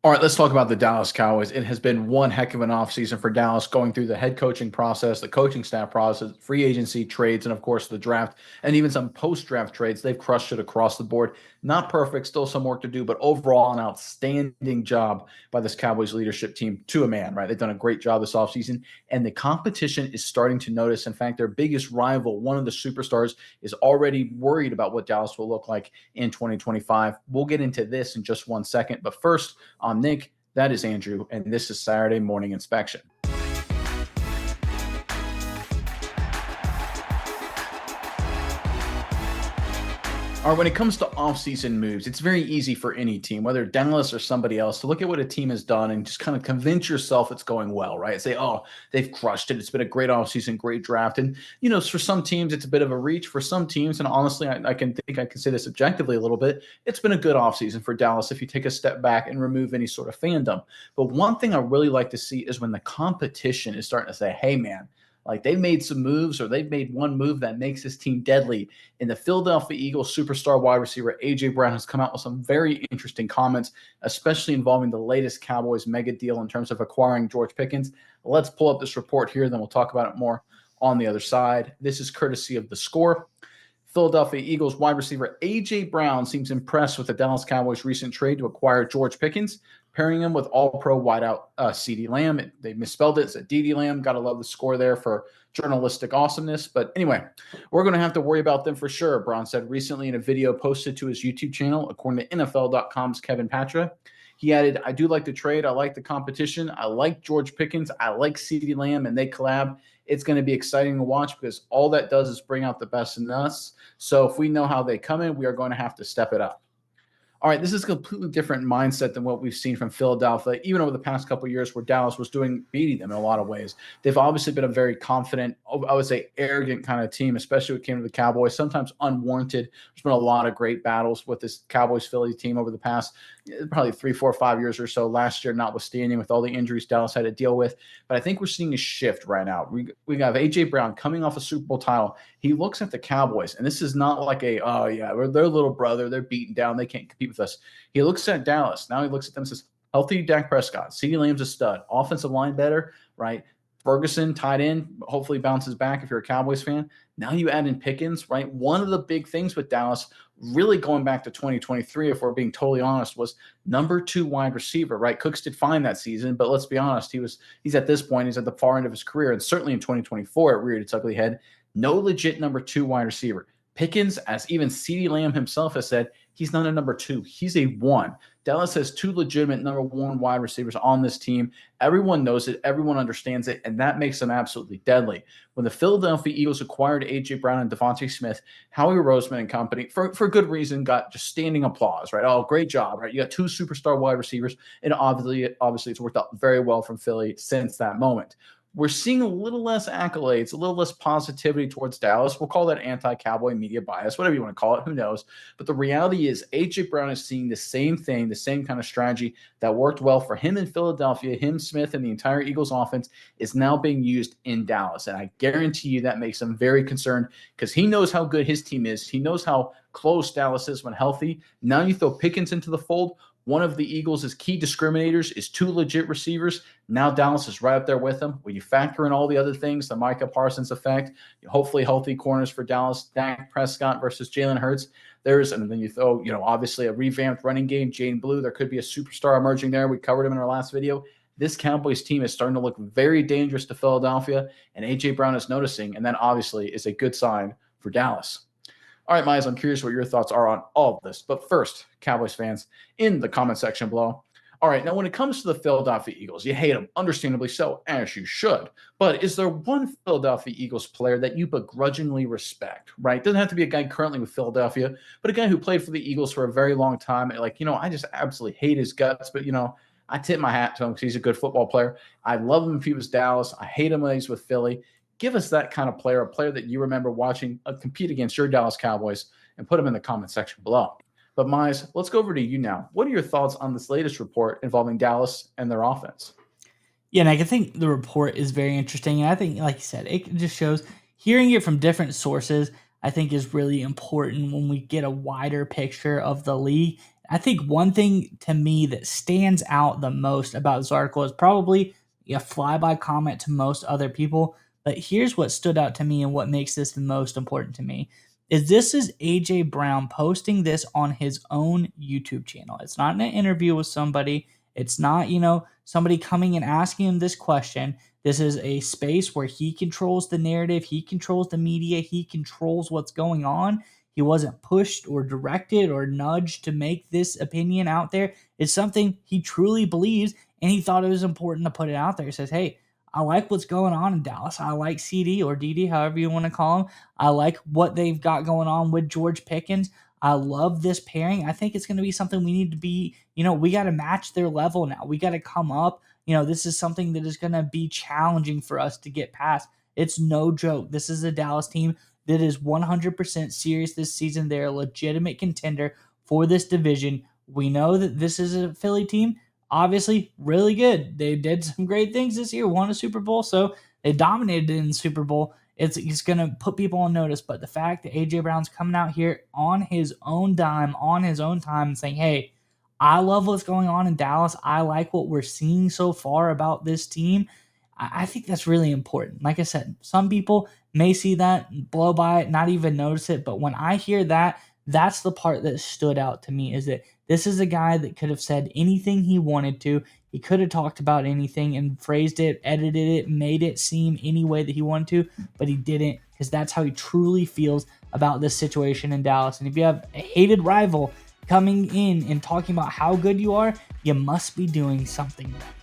All right, let's talk about the Dallas Cowboys. It has been one heck of an offseason for Dallas, going through the head coaching process, the coaching staff process, free agency trades, and of course the draft, and even some post-draft trades. They've crushed it across the board. Not perfect, still some work to do, but overall an outstanding job by this Cowboys leadership team to a man, right? They've done a great job this offseason, and the competition is starting to notice. In fact, their biggest rival, one of the superstars, is already worried about what Dallas will look like in 2025. We'll get into this in just one second, but first, I'm Nick, that is Andrew, and this is Saturday Morning Inspection. All right, when it comes to offseason moves, it's very easy for any team, whether Dallas or somebody else, to look at what a team has done and just kind of convince yourself it's going well, right? Say, oh, they've crushed it. It's been a great offseason, great draft. And, for some teams, it's a bit of a reach. For some teams, and honestly, I can say this objectively a little bit, it's been a good offseason for Dallas if you take a step back and remove any sort of fandom. But one thing I really like to see is when the competition is starting to say, hey, man, like they've made some moves or they've made one move that makes this team deadly. And the Philadelphia Eagles superstar wide receiver A.J. Brown has come out with some very interesting comments, especially involving the latest Cowboys mega deal in terms of acquiring George Pickens. Let's pull up this report here, then we'll talk about it more on the other side. This is courtesy of The Score. Philadelphia Eagles wide receiver A.J. Brown seems impressed with the Dallas Cowboys' recent trade to acquire George Pickens, pairing him with all-pro wideout CeeDee Lamb. They misspelled it. It's a D.D. Lamb. Got to love The Score there for journalistic awesomeness. But anyway, we're going to have to worry about them for sure, Brown said recently in a video posted to his YouTube channel, according to NFL.com's Kevin Patra. He added, I do like the trade. I like the competition. I like George Pickens. I like CeeDee Lamb, and they collab. It's going to be exciting to watch because all that does is bring out the best in us. So if we know how they come in, we are going to have to step it up. All right, this is a completely different mindset than what we've seen from Philadelphia, even over the past couple of years where Dallas was beating them in a lot of ways. They've obviously been a very confident, I would say arrogant kind of team, especially when it came to the Cowboys, sometimes unwarranted. There's been a lot of great battles with this Cowboys-Philly team over the past probably 3, 4, 5 years or so, last year notwithstanding with all the injuries Dallas had to deal with. But I think we're seeing a shift right now. We got A.J. Brown coming off a Super Bowl title. He looks at the Cowboys, and this is not like oh, yeah, we're their little brother. They're beaten down. They can't compete with us. He looks at Dallas. Now he looks at them and says, healthy Dak Prescott. CeeDee Lamb's a stud. Offensive line better, right? Ferguson, tight end, hopefully bounces back if you're a Cowboys fan. Now you add in Pickens, right? One of the big things with Dallas, really going back to 2023, if we're being totally honest, was number 2 wide receiver, right? Cooks did fine that season, but let's be honest, he's at this point, he's at the far end of his career, and certainly in 2024, it reared its ugly head. No legit number 2 wide receiver. Pickens, as even CeeDee Lamb himself has said, he's not a number 2. He's a 1. Dallas has 2 legitimate number 1 wide receivers on this team. Everyone knows it. Everyone understands it, and that makes them absolutely deadly. When the Philadelphia Eagles acquired A.J. Brown and Devontae Smith, Howie Roseman and company, for good reason, got just standing applause, right? Oh, great job, right? You got 2 superstar wide receivers, and obviously it's worked out very well from Philly since that moment. We're seeing a little less accolades, a little less positivity towards Dallas. We'll call that anti-Cowboy media bias, whatever you want to call it. Who knows? But the reality is A.J. Brown is seeing the same thing, the same kind of strategy that worked well for him in Philadelphia, him, Smith, and the entire Eagles offense is now being used in Dallas. And I guarantee you that makes him very concerned because he knows how good his team is. He knows how close Dallas is when healthy. Now you throw Pickens into the fold. One of the Eagles' key discriminators is 2 legit receivers. Now Dallas is right up there with them. When you factor in all the other things, the Micah Parsons effect, hopefully healthy corners for Dallas, Dak Prescott versus Jalen Hurts. And then you throw, obviously a revamped running game, Jane Blue. There could be a superstar emerging there. We covered him in our last video. This Cowboys team is starting to look very dangerous to Philadelphia, and A.J. Brown is noticing, and that obviously is a good sign for Dallas. All right, Miles, I'm curious what your thoughts are on all of this. But first, Cowboys fans, in the comment section below. All right, now when it comes to the Philadelphia Eagles, you hate them, understandably so, as you should. But is there one Philadelphia Eagles player that you begrudgingly respect, right? Doesn't have to be a guy currently with Philadelphia, but a guy who played for the Eagles for a very long time. I just absolutely hate his guts, but, I tip my hat to him because he's a good football player. I love him if he was Dallas. I hate him when he's with Philly. Give us that kind of player, a player that you remember watching compete against your Dallas Cowboys, and put them in the comment section below. But Mize, let's go over to you now. What are your thoughts on this latest report involving Dallas and their offense? Yeah, and I think the report is very interesting. And I think, like you said, it just shows hearing it from different sources, I think is really important when we get a wider picture of the league I think one thing to me that stands out the most about this article is probably a flyby comment to most other people. But here's what stood out to me and what makes this the most important to me is this is AJ Brown posting this on his own YouTube channel. It's not in an interview with somebody. It's not, somebody coming and asking him this question. This is a space where he controls the narrative, he controls the media, he controls what's going on. He wasn't pushed or directed or nudged to make this opinion out there. It's something he truly believes, and he thought it was important to put it out there. He says, hey, I like what's going on in Dallas. I like CD or DD, however you want to call him. I like what they've got going on with George Pickens. I love this pairing. I think it's going to be something we need to be, we got to match their level now. We got to come up. This is something that is going to be challenging for us to get past. It's no joke. This is a Dallas team that is 100% serious this season. They're a legitimate contender for this division. We know that this is a Philly team, obviously really good. They did some great things this year, won a Super Bowl, so they dominated in the Super Bowl. It's going to put people on notice, but the fact that A.J. Brown's coming out here on his own dime, on his own time, and saying, hey, I love what's going on in Dallas. I like what we're seeing so far about this team. I think that's really important. Like I said, some people may see that, blow by it, not even notice it. But when I hear that, that's the part that stood out to me, is that this is a guy that could have said anything he wanted to. He could have talked about anything and phrased it, edited it, made it seem any way that he wanted to, but he didn't, because that's how he truly feels about this situation in Dallas. And if you have a hated rival coming in and talking about how good you are, you must be doing something right.